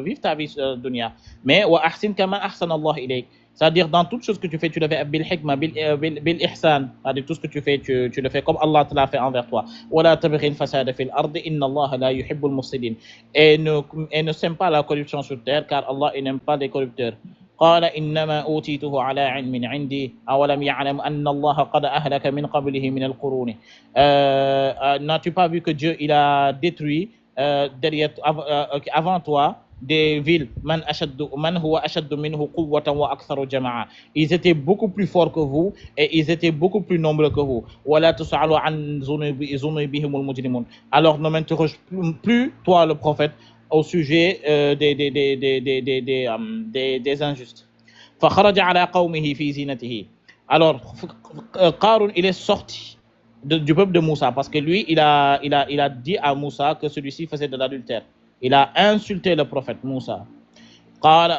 vivre ta vie dunya. Mais wa ahsin kama ahsana Allah ilayk. C'est-à-dire, dans toute chose que tu fais, tu le fais bil hikma, bil ihsan. C'est-à-dire, tout ce que tu fais, tu le fais comme Allah te l'a fait envers toi. وَلَا تَبْغِ الْفَسَادَ فِي الْأَرْضِ إِنَّ اللَّهَ لَا يُحِبُّ الْمُفْسِدِينَ. Et ne sème pas la corruption sur terre, car Allah n'aime pas les corrupteurs. قال إنما أوتيته على علم عندي أولم يعلم أن الله قد أهلك من قبله من القرون. N'as-tu pas vu que Dieu il a détruit avant toi des villes man huwa ashaddu minhu quwwatan wa aktharu jama'a. Ils étaient beaucoup plus forts que vous et ils étaient beaucoup plus nombreux que vous. Wala tus'alu an zunubihim al-mujrimun. Alors ne m'interroge plus toi le prophète au sujet des injustes. فخرج على قومه في زينته. Alors Qarun il est sorti du peuple de Moussa parce que lui il a dit à Moussa que celui-ci faisait de l'adultère. Il a insulté le prophète Moussa. قال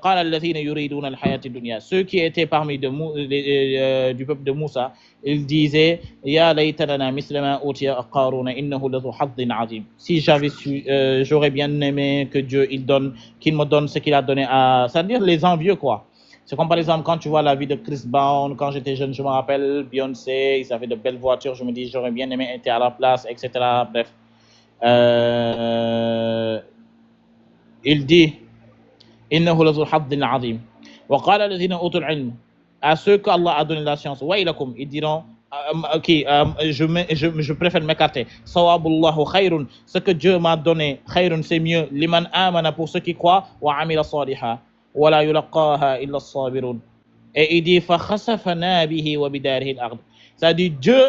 الذين يريدون الحياة الدنيا. Ceux qui étaient parmi du peuple de Moussa, ils disaient يا ليت لنا مثل ما أوتي قارون إنه لذو حظ عظيم. Si j'avais su, j'aurais bien aimé que Dieu qu'il me donne ce qu'il a donné à, c'est-à-dire les envieux quoi. C'est comme par exemple quand tu vois la vie de Chris Brown, quand j'étais jeune, je me rappelle Beyoncé, ils avaient de belles voitures, je me dis j'aurais bien aimé être à la place, etc. Bref. Il dit إنه لذو حظ عظيم. وقال الذين أوتوا العلم. À ceux qu'Allah a donné la science, ويلكم, ils diront je préfère m'écarter. Sawabullahu khayrun, ce que Dieu m'a donné, khayrun c'est mieux, liman amana pour ceux qui croient, wa amila saliha, wa la yulaqaha illa as-sabirun. Et il dit fa khasafna bihi wa bidarihi al-ard. C'est-à-dire Dieu,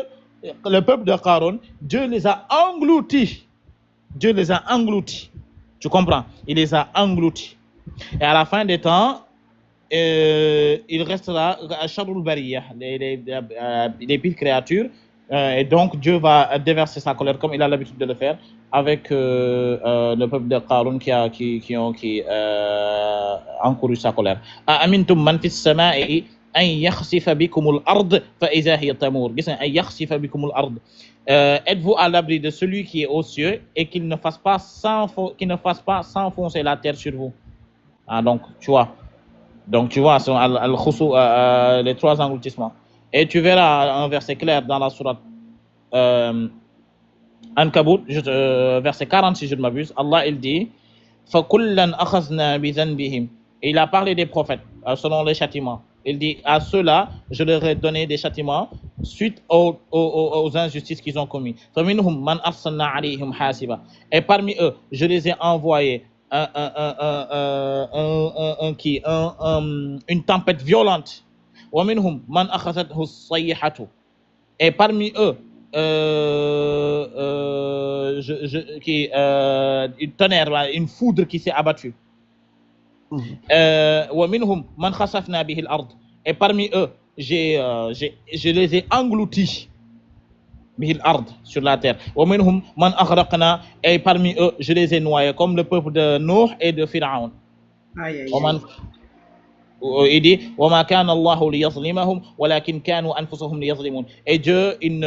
le peuple de Qarun, Dieu les a engloutis. Dieu les a engloutis. Tu comprends? Il les a engloutis. Et à la fin des temps, il restera Sharrul Bariyah, les pires créatures. Et donc Dieu va déverser sa colère comme il a l'habitude de le faire avec le peuple de Qarun qui ont encouru sa colère. Amintum man fis sama'i an yakhsifa bikumul ard fa idha hiya tamur. Gis nga an yakhsifa bikumul ard. Êtes-vous à l'abri de celui qui est aux cieux et qu'il ne fasse pas s'enfoncer la terre sur vous? Ah, donc tu vois les trois engloutissements. Et tu verras un verset clair dans la sourate Ankabut, verset 40 si je ne m'abuse. Allah il dit فَكُلًّا أَخَذْنَا بِذَنْبِهِمْ. Et il a parlé des prophètes selon les châtiments. Il dit à ceux-là je leur ai donné des châtiments suite aux injustices qu'ils ont commis. فَمِنْهُمْ مَنْ أَرْسَلْنَا عَلَيْهِمْ حَاسِبًا. Et parmi eux je les ai envoyés une tempête violente. وَمِنْهُمْ مَنْ أَخَذَتْهُ الصَّيْحَةُ. Et parmi eux une tonnerre, une foudre qui s'est abattue. وَمِنْهُمْ مَنْ خَسَفْنَا بِهِ الْأَرْضِ. Et parmi eux je les ai engloutis bihil ard, sur la terre. وَمِنْهُمْ مَنْ أَغْرَقْنَا. Et parmi eux je les ai noyés comme le peuple de Nuh et de Pharaon. Il dit وَمَا كَانَ اللَّهُ لِيَظْلِمَهُمْ وَلَكِنْ كَانُوا أَنفُسَهُمْ يَظْلِمُونَ. Et Dieu il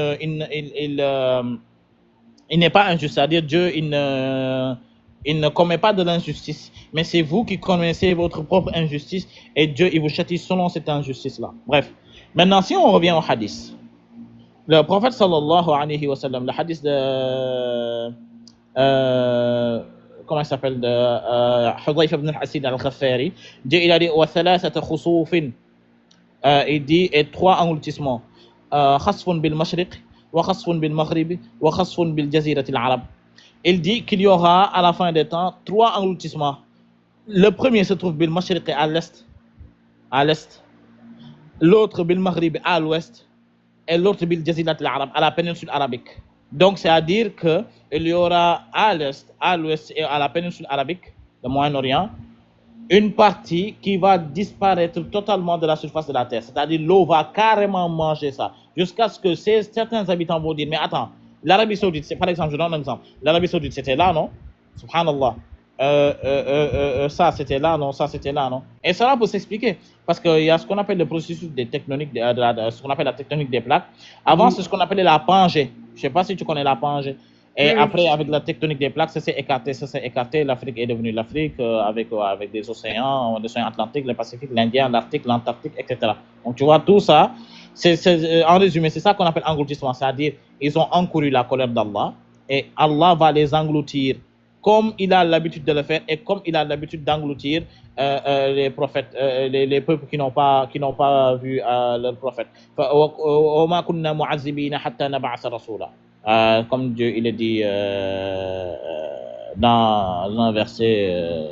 n'est pas injuste, c'est-à-dire Dieu il ne commet pas de l'injustice, mais c'est vous qui connaissez votre propre injustice et Dieu il vous châtie selon cette injustice-là. Bref, maintenant si on revient au hadith, le prophète sallallahu alayhi wa sallam, le hadith de comment il s'appelle, de Hudayfa ibn al-Asid al-Ghaffari, il a dit wa thalathata khusufin, il dit et trois engloutissements, khasfun bil mashriq wa khasfun bil maghrib wa khasfun bil jazirati al-arab. Il dit qu'il y aura à la fin des temps trois engloutissements. Le premier se trouve bil mashriq à l'est, l'autre bil maghrib à l'ouest et l'autre bil jazirati al-arab, à la péninsule arabique. Donc c'est à dire que il y aura à l'est, à l'ouest et à la péninsule arabique, le Moyen-Orient, une partie qui va disparaître totalement de la surface de la terre. C'est-à-dire l'eau va carrément manger ça, jusqu'à ce que certains habitants vont dire mais attends, l'Arabie Saoudite, c'est, par exemple, je donne un exemple, l'Arabie Saoudite c'était là, non? Subhanallah. Ça c'était là, non? Ça c'était là, non? Et cela peut s'expliquer parce qu'il y a ce qu'on appelle le processus des tectoniques, ce qu'on appelle la tectonique des plaques. Avant, c'est ce qu'on appelait la Pangée. Je ne sais pas si tu connais la Pangée. Et après, avec la tectonique des plaques, ça s'est écarté, l'Afrique est devenue l'Afrique avec des océans Atlantique, le Pacifique, l'Indien, l'Arctique, l'Antarctique, etc. Donc tu vois, tout ça, en résumé, c'est ça qu'on appelle engloutissement, c'est-à-dire ils ont encouru la colère d'Allah et Allah va les engloutir comme il a l'habitude de le faire et comme il a l'habitude d'engloutir les prophètes, les peuples qui n'ont pas vu leur prophète. Comme Dieu il est dit dans un verset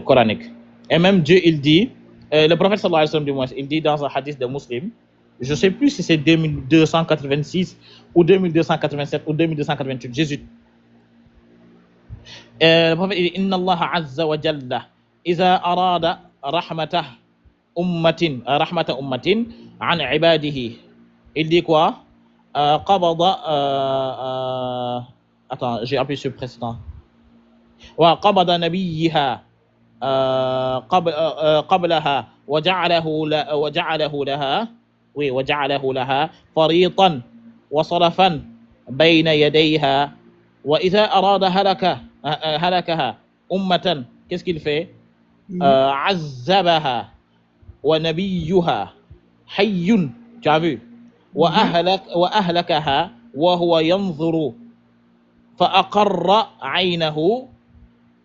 coranique. Et même Dieu il dit, le prophète sallallahu alayhi wa sallam du moins, il dit dans un hadith de Muslim, je ne sais plus si c'est 2286 ou 2287 ou 2288, Jésus. Le prophète il dit, Inna Allah azza wa jalla, iza arada rahmata ummatin an ibadihi. Il dit quoi? Attends, j'ai appuyé sur le précédent. وقبض نبيها قبلها وجعله لها فريطا وصرفا بين يديها وإذا أراد هلكها أمة qu'est-ce qu'il fait عذبها ونبيها حي tu as vu وأهلكها وهو ينظر فأقر عينه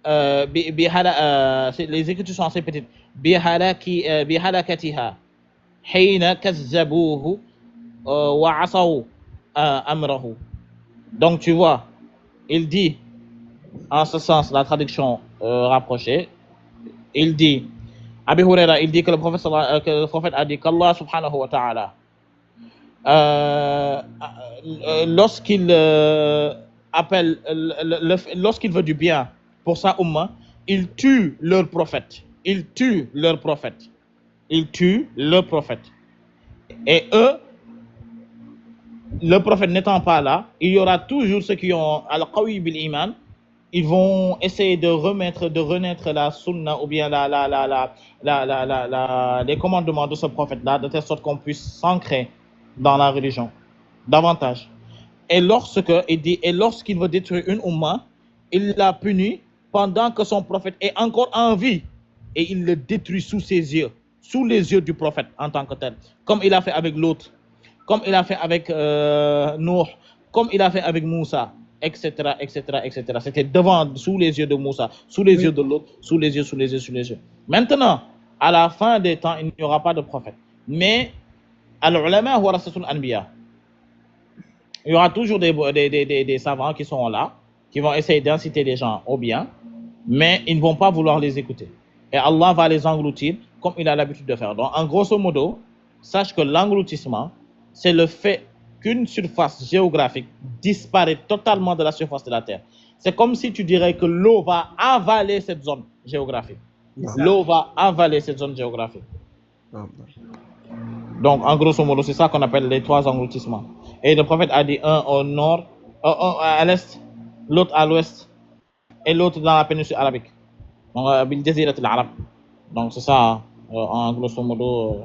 les écritures sont assez petites بهلكتها حين كذبوه وعصوا أمره. Donc tu vois, il dit en ce sens, la traduction rapprochée, il dit, Abi Huraira, il dit que le prophète a dit qu'Allah subhanahu wa ta'ala lorsqu'il appelle, lorsqu'il veut du bien pour sa umma, il tue leur prophète. Il tue leur prophète. Il tue leur prophète. Et eux, le prophète n'étant pas là, il y aura toujours ceux qui ont al-qawi bil iman. Ils vont essayer de renaître la sunna ou bien les commandements de ce prophète-là, de telle sorte qu'on puisse s'ancrer dans la religion davantage. Et lorsqu'il veut détruire une umma, il la punit pendant que son prophète est encore en vie et il le détruit sous ses yeux, sous les yeux du prophète en tant que tel, comme il a fait avec l'autre, comme il a fait avec Nuh, comme il a fait avec Moussa, etc., etc., etc. C'était sous les yeux de Moussa, sous les yeux de l'autre, sous les yeux. Maintenant, à la fin des temps, il n'y aura pas de prophète. Mais, al-ulama wa rasatul anbiya, il y aura toujours des savants qui sont là, qui vont essayer d'inciter les gens au bien, mais ils ne vont pas vouloir les écouter. Et Allah va les engloutir comme il a l'habitude de faire. Donc, en grosso modo, sache que l'engloutissement, c'est le fait qu'une surface géographique disparaît totalement de la surface de la Terre. C'est comme si tu dirais que l'eau va avaler cette zone géographique. L'eau va avaler cette zone géographique. Donc, en grosso modo, c'est ça qu'on appelle les trois engloutissements. Et le prophète a dit un au nord, un à l'est, l'autre à l'ouest, et l'autre dans la péninsule arabique. Donc, bil jazirat al-arab. Donc, c'est ça, en grosso modo.